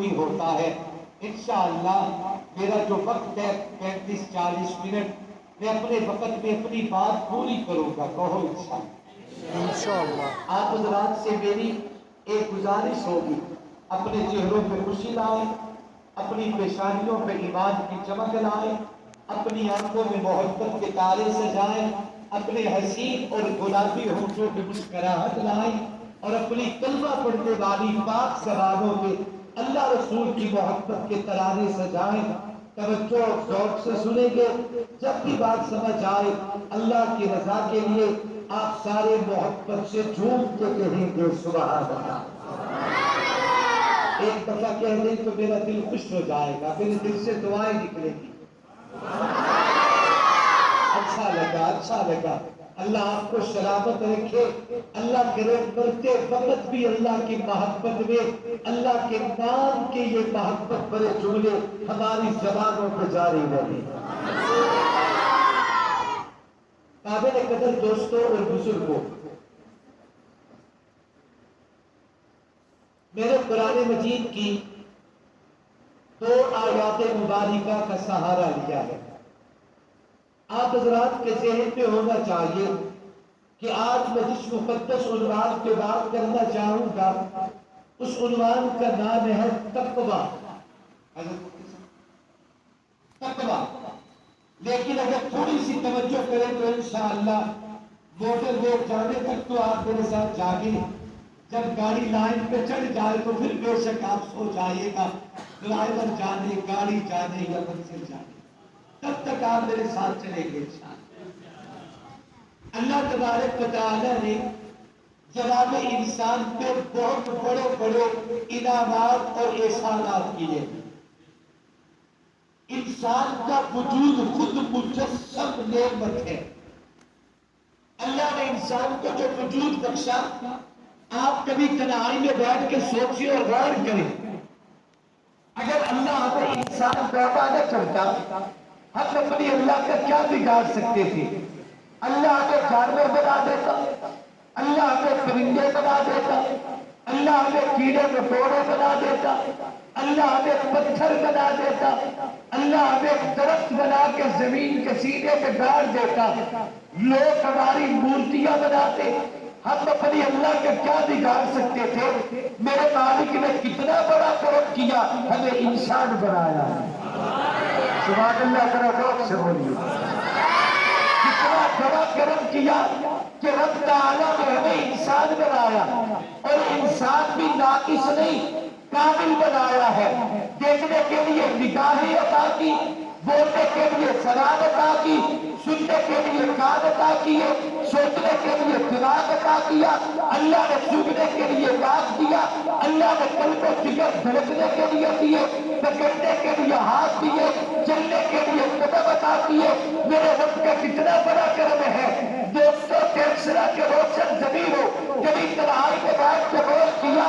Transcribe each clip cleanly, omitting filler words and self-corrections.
ضروری ہوتا ہے۔ انشاءاللہ میرا جو وقت ہے 35-40 منٹ، میں اپنے وقت میں اپنی بات پوری کروں گا، کہو انشاءاللہ۔ آپ حضرات سے میری ایک گزارش ہوگی، اپنے چہروں پہ خوشی لائیں، اپنی پیشانیوں پہ ایمان کی چمک لائیں، اپنی آنکھوں میں محبت کے تارے سجائیں، اپنے حسین اور گلابی ہونٹوں پہ مسکراہٹ لائیں، اور اپنی کلمہ پڑھنے والی پاک زبانوں پہ اللہ رسول کی محبت کے ترانے سجائیں۔ توجہ ذوق سے سنیں گے، جب بھی بات سمجھ آئے اللہ کی رضا کے لیے آپ سارے محبت سے جھوم کے کہیں گے سبحان اللہ۔ ایک دفعہ کہہ دیں تو میرا دل خوش ہو جائے گا، میرے دل سے دعائیں نکلیں گی۔ اچھا لگا۔ اللہ آپ کو سلامت رکھے، اللہ کرے مرتے وقت بھی اللہ کی محبت میں اللہ کے نام کے یہ محبت بڑے جملے ہماری زبانوں پہ جاری رہے۔ قابل قدر دوستوں اور بزرگوں، میرے قرآن مجید کی 2 آیات مبارکہ کا سہارا لیا ہے۔ آپ حضرات کے ذہن پہ ہونا چاہیے کہ آج میں جس مقدس عنوان پہ بات کرنا چاہوں گا اس عنوان کا نام ہے تقویٰ۔ لیکن اگر تھوڑی سی توجہ کریں تو انشاءاللہ موٹر وے جانے تک تو آپ میرے ساتھ جاگیں، جب گاڑی لائن پہ چڑھ جائے تو پھر بے شک آپ سو جائیے گا، ڈرائیور جانے گاڑی جانے یا منزل جانے، تب تک آپ میرے ساتھ چلیں گے انشاءاللہ۔ اللہ تبارک و تعالی نے جناب انسان پہ بہت بڑے بڑے انعامات اور احسانات کیے۔ انسان کا وجود خود مجسم نعمت ہے۔ اللہ نے انسان کو جو وجود بخشا، آپ کبھی تنہائی میں بیٹھ کے سوچیں اور غور کریں، اگر اللہ ہمیں انسان پیدا نہ کرتا ہم اپنی اللہ کا کیا بگاڑ سکتے تھے؟ اللہ ہمیں جانور بنا دیتا، اللہ ہمیں پرندے بنا دیتا، اللہ ہمیں کیڑے مکوڑے بنا دیتا، اللہ ہمیں پتھر بنا دیتا، اللہ ہمیں درخت بنا کے زمین کے سینے پہ گاڑ دیتا، لوگ ہماری مورتیاں بناتے، ہم اپنی اللہ کا کیا بگاڑ سکتے تھے؟ میرے مالک نے کتنا بڑا کرم کیا، ہمیں انسان بنایا۔ سبحان اللہ، ذرا ذوق سے بولیے۔ کتنا بڑا کرم کیا کہ رب تعالیٰ نے ہمیں انسان بنایا، اور انسان بھی ناقص نہیں کامل بنایا ہے۔ دیکھنے کے لیے نگاہیں عطا کی، بولنے کے لیے زبان عطا کی، سننے کے لیے کان عطا کیے، سوچنے کے لیے دماغ عطا کیا، اللہ نے سوکھنے کے لیے ناک دیا، اللہ نے قلب و جگر دھڑکنے کے لیے دیے، پکڑنے کے لیے ہاتھ دیے، چلنے کے لیے قدم عطا کیے۔ میرے رب کا کتنا بڑا کرم ہے۔ دوستوں ٹیکسرا کے روشن زمین ہو، کبھی تنہائی میں بیٹھ کے غور کیا،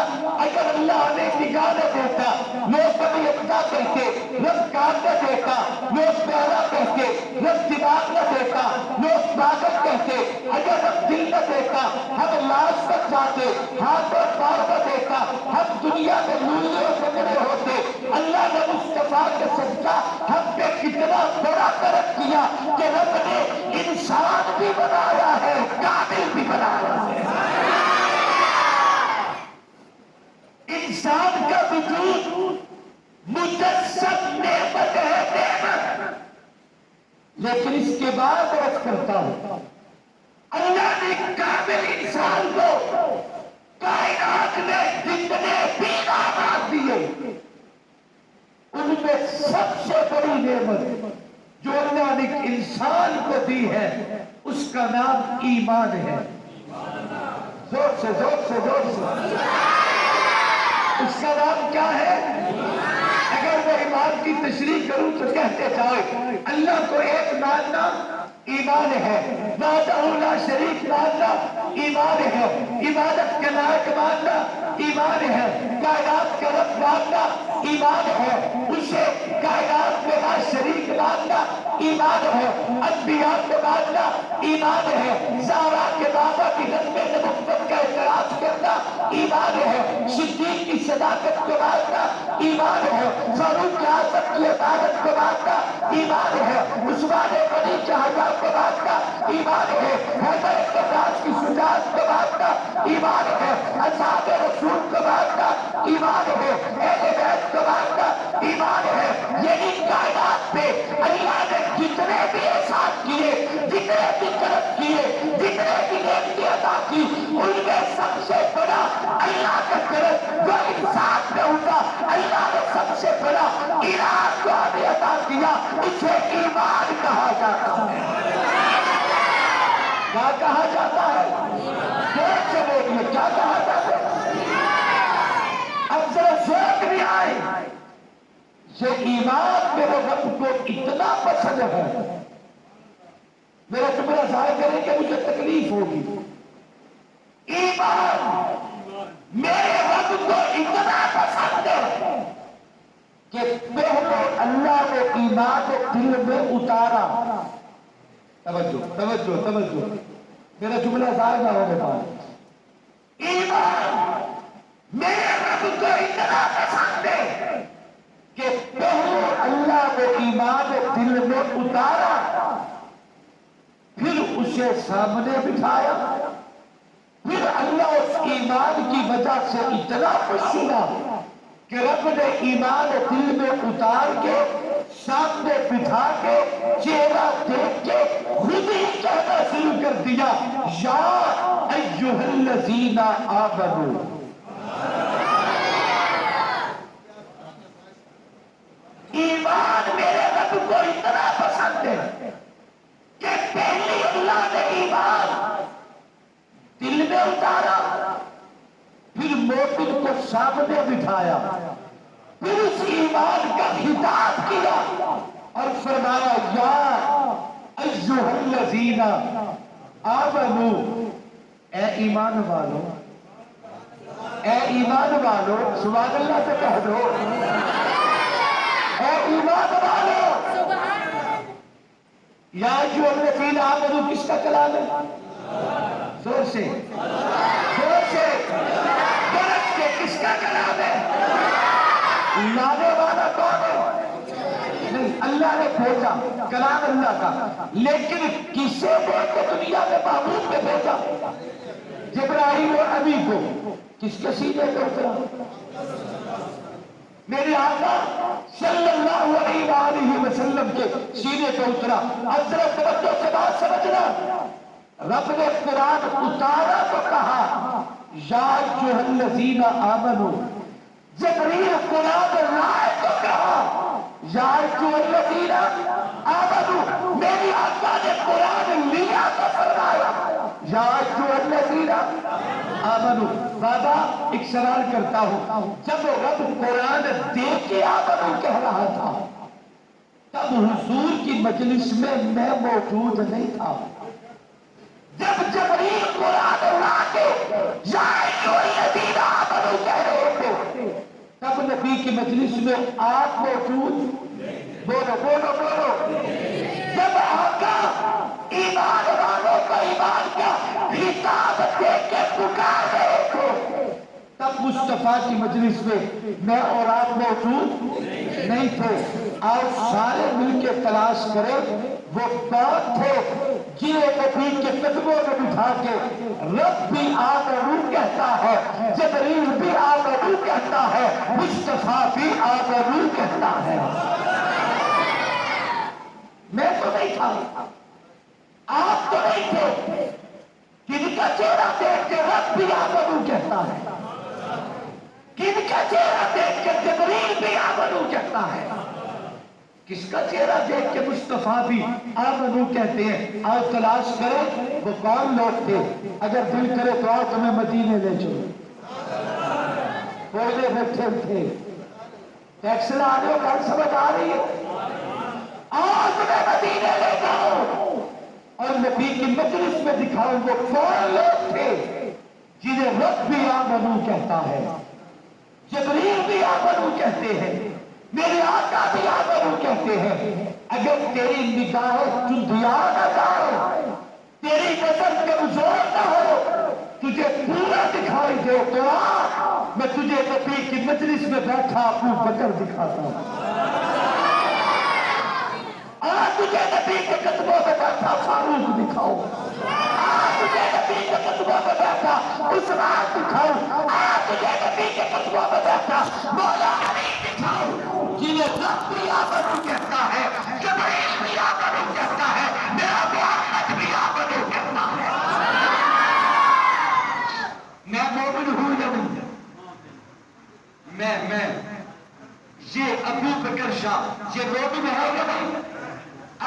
اگر اللہ نے نگاہ نہ دیتا، لوگ کبھی اپنا کہتے، رب کان نہ دیتا، لوگ پیارا کہتے، رب دماغ نہ دیتا، لوگ طاقت کہتے، اگر رب دل نہ دیتا ہم لاش بن جاتے، ہاتھ اور پاؤں نہ دیتا ہم دنیا میں لولے اور بگڑے ہوتے۔ اللہ نے مصطفیٰ کے صدقہ ہم پہ کتنا بڑا کرم کیا کہ رب نے انسان بھی بنایا ہے، کامل بھی بنایا ہے۔ انسان کا وجود مجسم نعمت ہے، نعمت۔ لیکن اس کے بعد عرض کرتا ہوں، اللہ نے کامل انسان کو کائنات میں جتنے بھی انعامات دیے ان میں سب سے بڑی نعمت جو اللہ نے انسان کو دی ہے اس کا نام ایمان ہے۔ زور سے زور سے زور سے، اس کا نام کیا ہے؟ اگر میں ایمان کی تشریح کروں تو کہتے جائے اللہ کو ایک ماننا ایمان ہے، وحدہ لا شریک ماننا ایمان ہے، عبادت کے لائق ماننا ایمان ہے، کائنات کے رب ماننا ایمان ہے، اسے کائنات میں لا شریک ماننا ایمان ہے، انبیاء کے بعد کا ایمان ہے، زہرا کے بابا کی ختم نبوت کا اعتراف کرنا ایمان ہے، صدیق کی صداقت کے بعد کا ایمان ہے، فاروق اعظم کی عبادت کے بعد کا ایمان ہے، عثمان غنی شہزاد کے بعد کا ایمان ہے، حیدر عباس کی شجاعت کے بعد کا ایمان ہے، اصحاب رسول کے بعد کا ایمان ہے، اہل بیت کے بعد کا ایمان ہے۔ یہی کائنات پہ اللہ نے جتنے بھی احسان کیے، جتنے بھی کرم کیے، جتنے بھی نعمتیں عطا کی، ان میں سب سے بڑا اللہ کا کرم جو انسان میں ہوگا، اللہ نے سب سے بڑا انعام جو ہمیں عطا کیا، اسے ایمان کہا جاتا ہے۔ کیا کہا جاتا ہے؟ دیر سے دیکھیے کیا کہا جاتا ہے؟ اب ذرا سوچ بھی آئے، یہ ایمان میرے رب کو اتنا پسند ہے، میرا جملہ ظاہر کریں کہ مجھے تکلیف ہوگی، ایمان میرے رب کو اتنا پسند ہے کہ پہلے اللہ نے ایمان دل میں اتارا۔ توجہ توجہ توجہ، میرا جملہ ظاہر نہ ہونے پائے۔ ایمان میرے رب کو اتنا پسند ہے کہ پہلے اللہ نے ایمان دل میں اتارا، پھر اسے سامنے بٹھایا، پھر اللہ اس ایمان کی وجہ سے اتنا خوش ہوا کہ رب نے ایمان دل میں اتار کے سامنے بٹھا کے چہرہ دیکھ کے خود ہی کہنا شروع کر دیا، یا ایھا الذین آمنوا۔ ایمان میرے رب کو اتنا پسند ہے کہ پہلی اللہ نے ایمان دل میں اتارا، پھر مومن کو سامنے بٹھایا، پھر اس ایمان کا خطاب کیا اور فرمایا، یا ایھا الذین آمنوا، اے ایمان والو، اے ایمان والو، سبحان اللہ سے کہہ دو، اے ایمان والو۔ یا ایھا الذین آمنوا کس کا کلام ہے؟ زور سے زور سے درد کے کس کا کلام ہے؟ لانے والا کون ہے؟ نہیں، اللہ نے بھیجا، کلام اللہ کا، لیکن کسے بول کے دنیا میں محبوب میں بھیجا؟ جبرائیل و ابی کو، کس کے سینے پہ اترا؟ میرے آقا صلی اللہ علیہ وآلہ وسلم کے سینے پہ اترا۔ اب ذرا توجہ سے بات سمجھنا، رب نے قرآن اتارا تو کہا یا ایھا الذین آمنوا، جبریل قرآن لائے تو کہا یا ایھا الذین آمنوا، میری آقا نے قرآن لیا تو فرمایا یا ایھا الذین آمنوا۔ بابا ایک سوال کرتا ہوں، جب رب قرآن دے کے آمنوا کہہ رہا تھا تب حضور کی مجلس میں موجود نہیں تھا، جب جبریل قرآن لا کے یا ایھا الذین آمنوا کہہ رہے تھے تب نبی کی مجلس میں آپ موجود؟ بولو بولو بولو۔ جب آقا ایمان والوں کا ایمان کا خطاب دے کے پکار رہے تھے تب مصطفیٰ کی مجلس میں اور آپ موجود نہیں تھے۔ آؤ سارے مل کے تلاش کریں وہ کون تھے جنہیں نبی کے قدموں میں بٹھا کے رب بھی آمنوا کہتا ہے، جبریل بھی آمنوا کہتا ہے، مصطفیٰ بھی آمنوا کہتا ہے۔ میں تو نہیں تھا، آپ تو نہیں تھے، کن کا چہرہ دیکھ کے رب بھی آمنوا کہتا ہے، کن کا چہرہ دیکھ کے جبریل بھی آمنوا کہتا ہے، کس کا چہرہ دیکھ کے مصطفیٰ بھی آمنوا کہتے ہیں؟ آؤ تلاش کریں وہ کون لوگ تھے، اگر دل کرے تو آؤ تمہیں مدینے لے چلو۔ کوئلے بیٹھے تھے، ٹیکس لانے کا سمجھ آ رہی ہے؟ آؤ تمہیں مدینے لے جاؤ اور نبی کی مجلس میں دکھاؤ وہ کون لوگ تھے جنہیں رب بھی آمنوا کہتا ہے، جبریل بھی آمنوا کہتے ہیں، میرے آقا بھی آمنوا کہتے ہیں۔ اگر تیری نگاہ چندیا نہ جائے، تیری نظر کمزور نہ ہو، تجھے پورا دکھائی دے تو میں تجھے نبی کی مجلس میں بیٹھا ابو بکر دکھاتا ہوں، تجھے نبی کے قدموں میں بیٹھا فاروق دکھاؤ، تجھے نبی کے قدموں میں بیٹھا عثمان دکھاؤ، تجھے نبی کے قدموں میں بیٹھا مولا علی دکھاؤ، جنہیں رب بھی آمنو کہتا ہے، جبرائیل بھی آمنو کہتا ہے، میرا محمد بھی آمنو کہتا ہے۔ میں مومن ہوں یا نہیں؟ میں یہ ابو بکر شاہ یہ مومن ہے یا نہیں؟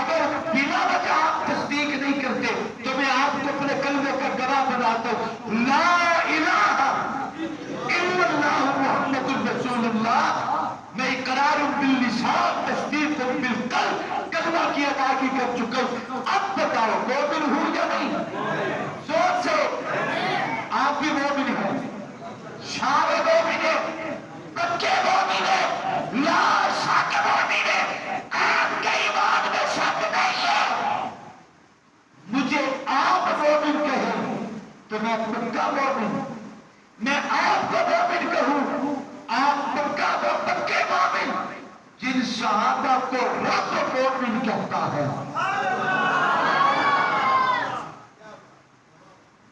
اگر بنا وجہ آپ تصدیق نہیں کرتے تو میں آپ کو اپنے کلمے کا گواہ بناتا ہوں، لا الہ الا اللہ محمد الرسول اللہ، میں اقرار باللسان تصدیق بالقلب کلمہ کی ادائیگی کر چکا ہوں۔ اب بتاؤ مومن ہوں یا نہیں؟ سوچ سے آپ بھی مومن ہیں، شاہ مومن ہے، بچے مومن ہے، لا شک مومن ہے، آپ کے ایمان میں شک نہیں ہے۔ مجھے آپ مومن کہیں تو میں پکا مومن، میں آپ کو مومن کہوں آپ پکا پکے مومن، جن صحابہ کو رب مومن کہتا ہے،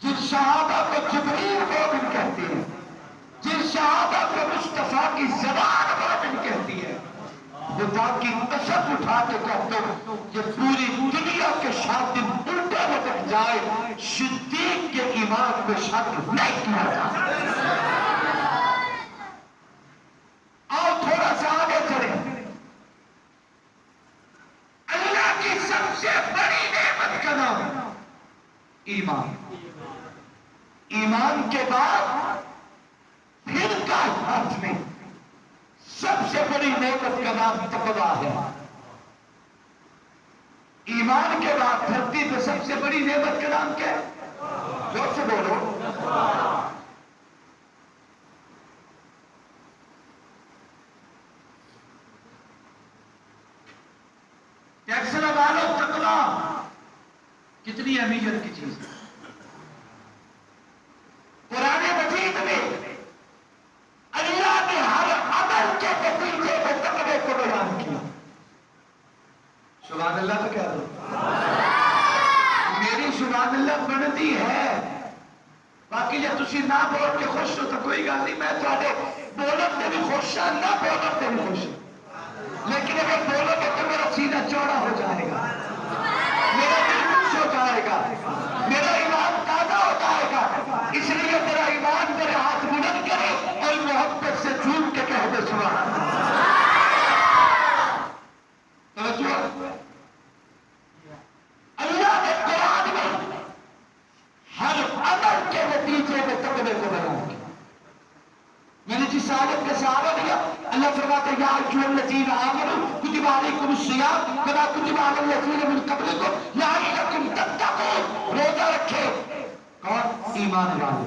جن صحابہ کو جبریل مومن کہتے ہیں، جن صحابہ کو مصطفیٰ کی زبان مومن کہتی ہے، خدا کی قسم اٹھا کے کہتے ہوں یہ پوری دنیا کے شاطن الٹے لٹک جائے، صدیق کے ایمان پہ شک نہیں کیا جاتا۔ آؤ تھوڑا سا آگے چلیں، اللہ کی سب سے بڑی نعمت کا نام ایمان، ایمان کے بعد پھر کائنات میں سب سے بڑی نعمت کا نام تقویٰ ہے۔ ایمان کے بعد دھرتی پہ سب سے بڑی نعمت کا نام کیا ہے؟ زور سے بولو۔ ٹیکس لگا لو، تقویٰ کتنی اہمیت کی چیز ہے۔ قرآن مجید میں اللہ نے ہر عمل کے نتیجے میں تقوی کو بیان کیا۔ سبحان اللہ تو کہہ دو، میری سبحان اللہ بنتی ہے، باقی جب تسی نہ بول کے خوش ہو تو کوئی گل نہیں، میں تھوڑے بولن تے بھی خوش ہاں، نہ بولن تے بھی خوش ہوں، لیکن اگر بولو گے تو میرا سینہ چوڑا ہو جائے گا، میرا دل خوش ہو جائے گا، میرا ایمان تازہ ہو جائے گا، اس لیے میرا ایمان میرے ہاتھ بلند کرے اور محبت سے جھوم کے کہہ دے سبحان اللہ۔ توجہ، اللہ نے قرآن میں ہر عمل کے نتیجے میں تقوی کو بیان کیا۔ میں نے جس آیت کا سہارا لیا، اللہ فرماتا ہے یا ایھا الذین آمنوا کتب علیکم الصیام کما کتب علی الذین من قبلکم لعلکم تتقون، روزہ رکھے کون؟ ایمان والے،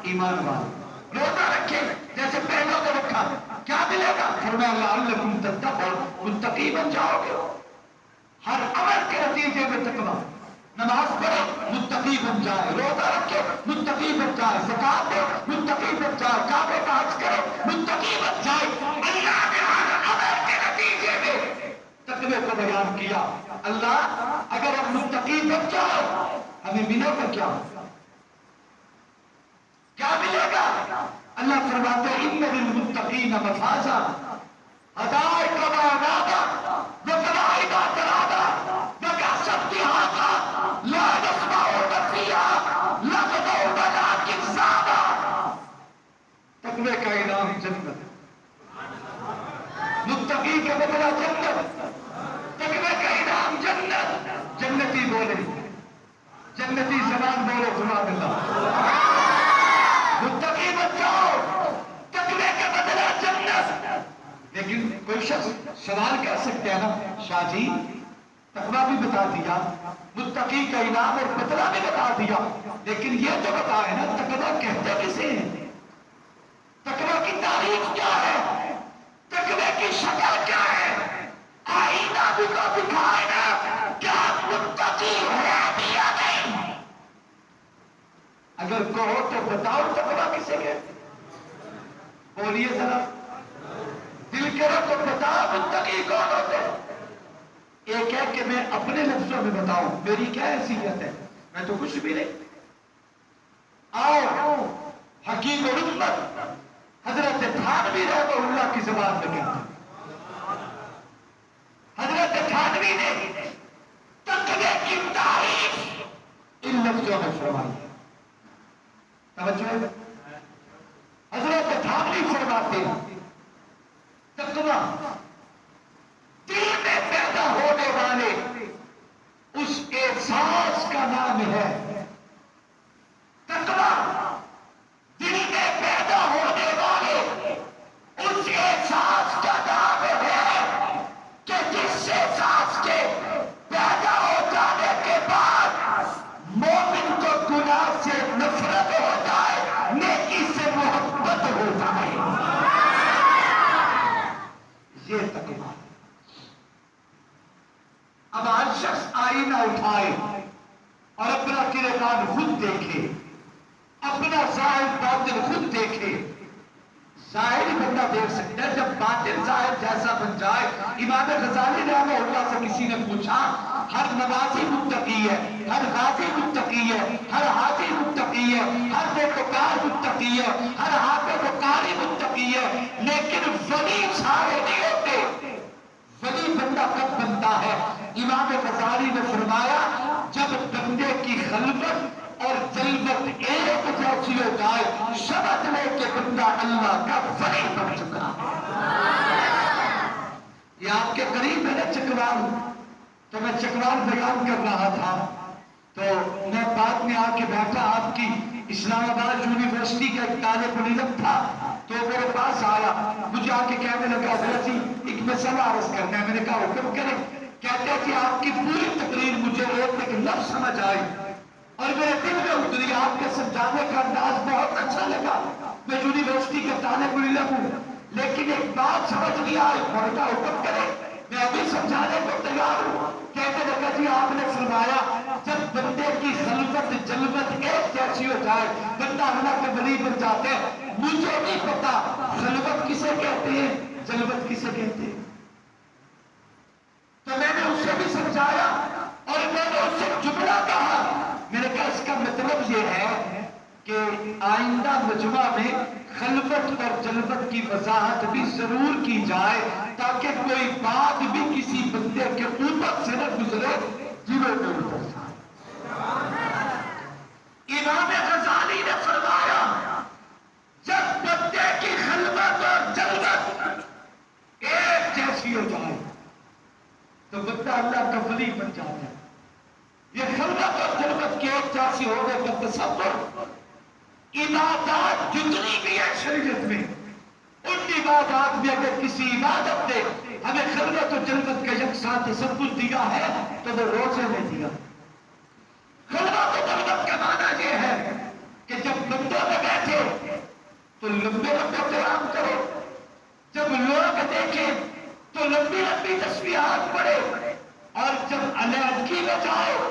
ایمان والے روزہ رکھے جیسے پہلوں نے رکھا، کیا ملے گا؟ فرمایا لعلکم تتقون، متقی بن جاؤ گے۔ ہر عمل کے نتیجے میں تقویٰ، نماز پڑھے متقی بن جائے، روزہ رکھے متقی بن جائے، زکات دے متقی بن جائے، کعبے کا حج کرے متقی بن جائے۔ اللہ نے ہر عمل کے نتیجے میں تقوی کو بیان کیا۔ اللہ اگر ہم متقی بن جائے ہمیں ملے گا کیا؟ کیا ملے گا؟ اللہ فرماتے ہیں ان للمتقین مفازا حدائق وعنابا وکواعب اترابا وکأسا دہاقا لا يسمعون فیہا لغوا ولا کذابا۔ تقوی کا انعام جنت، متقی کا بدلہ جنت، تقوی کا انعام جنت۔ جنتی بولے، جنتی زبان بولو سبحان اللہ۔ متقی بن جاؤ، تقوی کا بدلہ جنت۔ لیکن کوئی شخص سوال کر سکتے ہیں نا، شاہ جی تقویٰ بھی بتا دیا، متقی کا انعام اور بدلہ بھی بتا دیا، لیکن یہ تو بتائے نا تقویٰ کہتے کسے ہیں؟ تقویٰ کی تعریف کیا ہے؟ تقوی کی شکل کیا ہے؟ آئین بولیے ذرا، دل کرے تو بتا متقی کون ہوتے؟ ایک ہے کہ میں اپنے لفظوں میں بتاؤں میری کیا حیثیت ہے، میں تو کچھ بھی نہیں. آؤ حکیم رحمت حضرت تھانوی رحمہ اللہ کی زبان میں کہتے ہیں. حضرت تھانوی نے تقوی کی تعریف ان لفظوں میں فرمائی. توجہ ہے؟ حضرت تھانوی فرماتے ہیں تقوی دل میں پیدا ہونے والے اس احساس کا نام ہے. تقوی دل میں پیدا ہونے والے اس احساس کا نام ہے کہ جس احساس کے پیدا ہو جانے کے بعد مومن کو گناہ سے نفرت ہو جائے، نیکی سے محبت ہو جائے. یہ تقوی. اب آج شخص آئینہ اٹھائے اور اپنا کردار خود دیکھے، اپنا ظاہر باطن خود دیکھے. ظاہر بندہ دیکھ سکتا ہے، جب باطن ظاہر جیسا بن جائے. امام غزالی رحمہ اللہ سے کسی نے پوچھا ہر نمازی متقی ہے، ہر غازی متقی ہے، ہر حاجی متقی ہے، ہر نیکوکار متقی ہے، ہر حافظ و قاری متقی ہے، لیکن ولی سارے نہیں ہوتے. ولی بندہ کب بنتا ہے؟ امام غزالی نے فرمایا جب بندے کی خلوت اور جلوت ایک جیسی ہو جائے، سمجھ لے کہ بندہ اللہ کا ولی بن چکا. یہ آپ کے قریب ہے نا چکوال، تو میں چکوال بیان کر رہا تھا تو میں بعد میں آ کے بیٹھا. آپ کی اسلام آباد یونیورسٹی کا ایک طالب علم تھا تو میرے پاس آیا، مجھے آ کے کہنے لگا حضرت جی ایک مسئلہ عرض کرنا ہے. میں نے کہا حکم کریں. کہتے ہیں کہ آپ کی پوری تقریر مجھے ایک لفظ سمجھ آئی اور میرے دل میں اتری. آپ کے سمجھانے کا انداز بہت اچھا لگا. میں یونیورسٹی کا طالب علم ہوں لیکن ایک بات سمجھ نہیں آئی. میں نے کہا حکم کریں، میں ابھی سمجھانے کو تیار ہوں. کہتے لگا جی آپ نے فرمایا جب بندے کی خلوت جلوت ایک جیسی ہو جائے بندہ اللہ کے ولی بن جاتے ہیں. مجھے نہیں پتا خلوت کسے کہتے ہیں، جلوت کسے کہتے ہیں. تو میں نے اسے بھی سمجھایا اور میں نے اس سے جملہ کہا. میں نے کہا اس کا مطلب یہ ہے کہ آئندہ مجمع میں خلوت اور جلوت کی وضاحت بھی ضرور کی جائے تاکہ کوئی بات بھی کسی بندے کے اوپر سے نہ گزرے جیوے میں اتر جائے. امام غزالی نے فرمایا جب بندے کی خلوت اور جلوت ایک جیسی ہو جائے تو بندہ اللہ کا ولی بن جاتا ہے. یہ خلوت اور جلوت کے ایک جیسی ہونے کا تصور عبادات جتنی بھی ہے شریعت میں، ان عبادات میں اگر کسی عبادت نے ہمیں خلوت اور جلوت کا یکساں تصور دیا ہے تو وہ روزے میں دیا. خلوت اور جلوت کا معنی یہ ہے کہ جب بندوں میں بیٹھے تو لمبے لمبے قیام کرو، جب لوگ دیکھیں تو لمبی لمبی تسبیحات پڑھے، اور جب علیحدگی میں جاؤ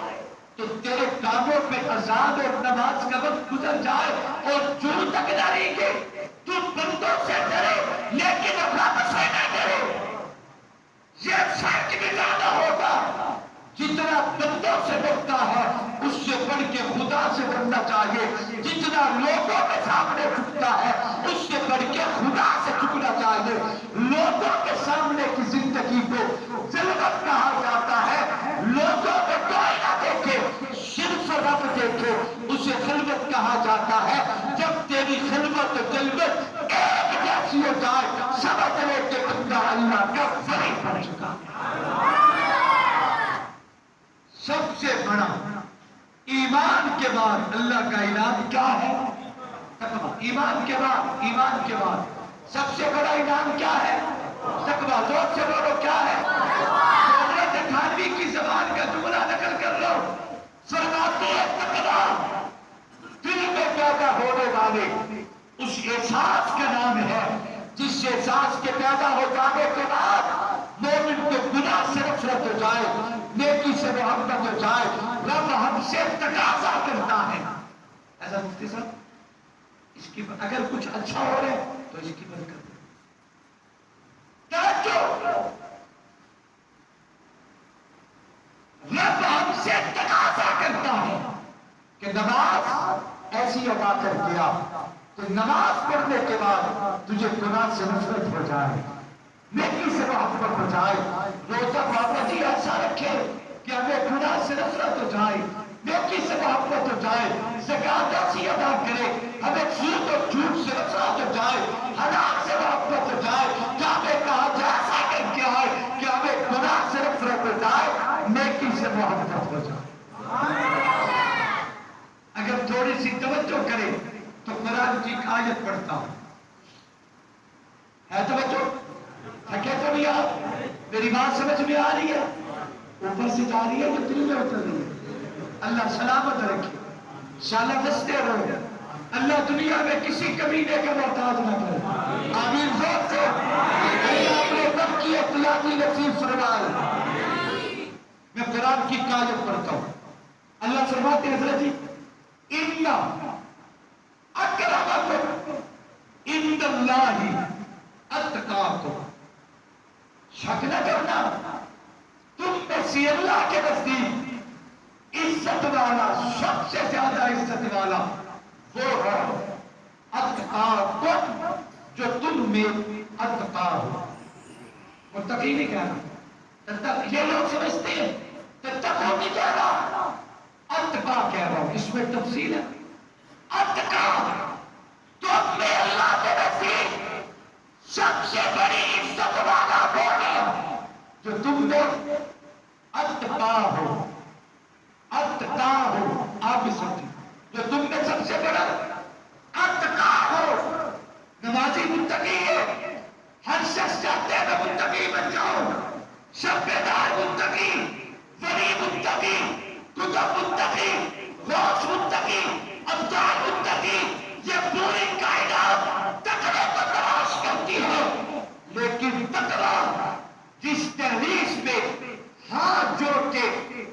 تو تیرے کاموں پہ اذان اور نماز کا وقت گزر جائے اور جوں تک نہ رہے تو بندوں سے ڈرے لیکن رب سے نہ ڈرے. یہ فرق بھی زیادہ ہوگا. جتنا بندوں سے ڈرتا ہے اس سے بڑھ کے خدا سے ڈرنا چاہیے. جتنا لوگوں کے سامنے جھکتا ہے اس سے بڑھ کے خدا سے جھکنا چاہیے. لوگوں کے سامنے کی زندگی کو جلوت کہا جاتا ہے. لوگوں کو کوئی نہ دیکھے صرف رب دیکھے اسے خلوت کہا جاتا ہے. جب تیری خلوت جلوت ایک جیسی ہو جائے سمجھ لے کہ بندہ اللہ کا ولی بن چکا. سب سے بڑا ایمان کے بعد اللہ کا انعام کیا ہے؟ تقوی. ایمان کے بعد سب سے بڑا انعام کیا ہے؟ تقوی. زور سے بولو کیا ہے؟ حضرت تھانوی کی زبان کا جملہ نقل کر لو. فرماتے ہیں تقوی دل میں پیدا ہونے والے اس احساس کا نام ہے جس احساس کے پیدا ہو جانے کے بعد مومن کو گناہ سے نفرت ہو جائے، نیکی سے محبت ہو جائے. رب ہم سے تقاضا کرتا ہے. ایسا مفتی صاحب اس کی اگر کچھ اچھا ہو رہے تو اس کی برکت توجہ، رب ہم سے تقاضا کرتا ہے کہ نماز ایسی ادا کر دیا کہ نماز پڑھنے کے بعد تجھے گناہ سے نفرت ہو جائے، نیکی سے محبت ہو جائے، روزہ پابندی ایسا رکھے کہ ہمیں گناہ سے نفرت ہو جائے، نیکی سے محبت ہو جائے، زکات ایسی ادا کرے ہمیں سود اور جھوٹ سے نفرت ہو جائے، حرام سے محبت ہو جائے، کعبے کہا جیسا کر کے آئے کہ ہمیں گناہ سے نفرت ہو جائے، نیکی سے محبت ہو جائے۔ اگر تھوڑی سی توجہ کرے تو قرآن کی ایک آیت پڑھتا ہوں، ہے توجہ؟ تھکے تو نہیں آپ؟ میری بات سمجھ میں آ رہی ہے؟ اوپر سے جا رہی ہے یا دل میں اتر رہی ہے؟ اللہ سلامت رکھے، انشاءاللہ دستے رہو، اللہ دنیا میں کسی کمینے کا محتاج نہ کرے، آمین زور سے، اللہ اپنے رب کی اطلاعی نصیب فرمائے۔ میں قرآن کی آیت پڑھتا ہوں، اللہ فرماتے ہیں حضرت جی اِنَّا اَكْرَمَكُمْ عِندَ اللَّهِ اتقاکم، شک نہ کرنا تم میں سے اللہ کے نزدیک عزت والا، سب سے زیادہ عزت والا وہ ہے اتقاکم، جو تم میں اتقا ہو۔ متقی نہیں کہنا، یہ لوگ سمجھتے ہیں تتقوا نہیں کہہ رہا، اتقا کہہ رہا ہوں، اس میں تفصیل ہے۔ اتقا تم میں اللہ کے نزدیک سب سے بڑی عزت والا وہ ہے جو تم میں اتقا ہو، اتقا ہو، آپ بھی سمجھیں، جو تم میں سب سے بڑا اتقا ہو۔ نمازی متقی ہے، ہر شخص چاہتے ہیں میں متقی بن جاؤں، شب بیدار متقی، ولی متقی، کتب متقی، غوث متقی، ابدال متقی، یہ پوری کائنات تقوی کو تلاش کرتی ہے، لیکن تقوی جس تحریش میں ہاتھ جوڑ کے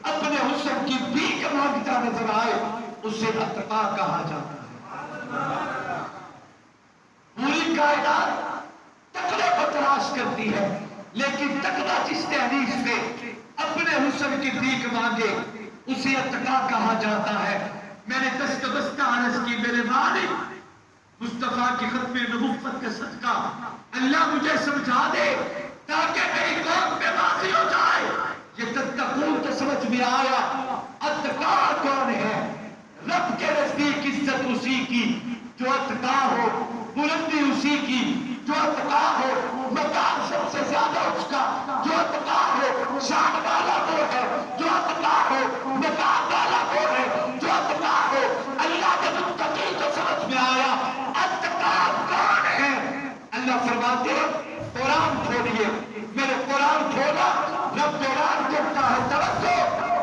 اپنے حسن کی بھیک مانگتا نظر آئے اسے اتقا کہا جاتا ہے۔ پوری کائنات تقوی کو تلاش کرتی ہے، لیکن تقوی جس تحریش میں اپنے حسن کی بھیک مانگے اسے اتقا کہا جاتا ہے۔ میں نے دست بستہ عرض کی، میرے والد مصطفیٰ کی ختم نبوت کا صدقہ اللہ مجھے سمجھا دے تاکہ میری قوم پہ واضح ہو جائے یہ تتقون تو سمجھ میں آیا۔ اتقا کون ہے؟ رب کے نزدیک عزت اسی کی جو اتقا ہو، بلندی اسی کی جو اتقا ہو، مقام سب سے زیادہ اس کا جو اتقا ہو، شان والا وہ ہے جو اتقا ہو، مقام والا وہ ہے جو اتقا ہو۔ اللہ کے متقی تو سمجھ میں آیا، اتقا کون ہے؟ اللہ فرماتے ہیں قرآن کھولیے، میرے قرآن کھولا، رب اعلان کرتا ہے، توجہ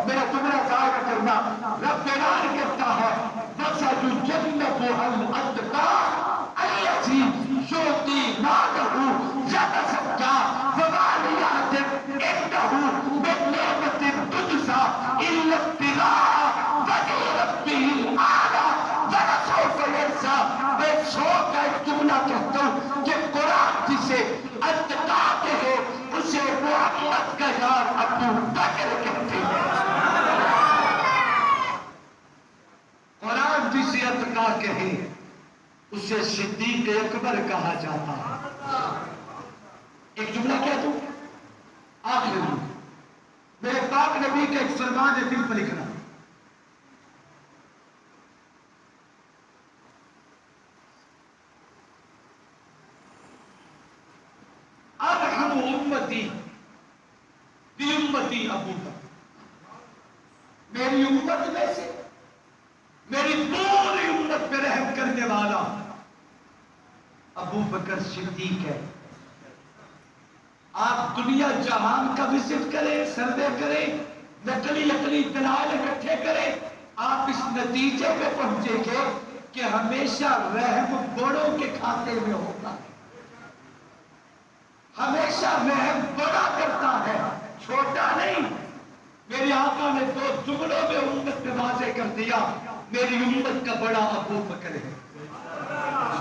میرا جملہ ضائع کرنا، رب اعلان کرتا ہے وَسَيُجَنَّبُهَا الْأَتْقَى الَّذِي يُؤْتِي مَالَهُ يَتَزَكَّىٰ وَمَا لِأَحَدٍ عِندَهُ مِن نِّعْمَةٍ تُجْزَىٰ إِلَّا ابْتِغَاءَ وَجْهِ رَبِّهِ الْأَعْلَىٰ وَلَسَوْفَ يَرْضَىٰ۔ میں سو کا ایک جملہ کہتا ہوں کہ قرآن جسے اتقا کہے اسے محمد کا یار ابو بکر کہتے ہیں۔ قرآن جسے اتقا کہے اسے صدیق اکبر کہا جاتا ہے۔ ایک جملہ کہہ دوں آخر میں، میرے پاک نبی کا ایک فرمان ہے، دل پر لکھنا، ارحم امتی بی امتی ابو بکر، میری امت میں سے میری پوری امت پہ رحم کرنے والا ابو بکر صدیق ہے۔ آپ دنیا جہان کا وزٹ کریں، سروے کریں، نقلی عقلی دلائل اکٹھے کریں، آپ اس نتیجے پہ پہنچیں گے کہ ہمیشہ رحم بڑوں کے کھاتے میں ہوتا ہے، ہمیشہ رحم بڑا کرتا ہے، چھوٹا نہیں۔ میرے آقا نے دو جملوں میں امت پہ واضح کر دیا، میری امت کا بڑا ابو بکر ہے۔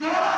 13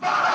12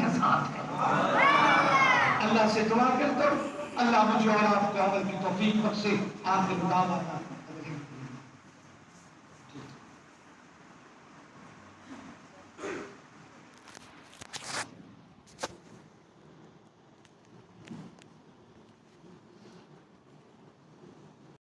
کے ساتھ ہے۔ اللہ سے دعا کرتا ہوں اللہ مجھے اور آپ کو عمل کی توفیق بخشے۔ آخر دعوانا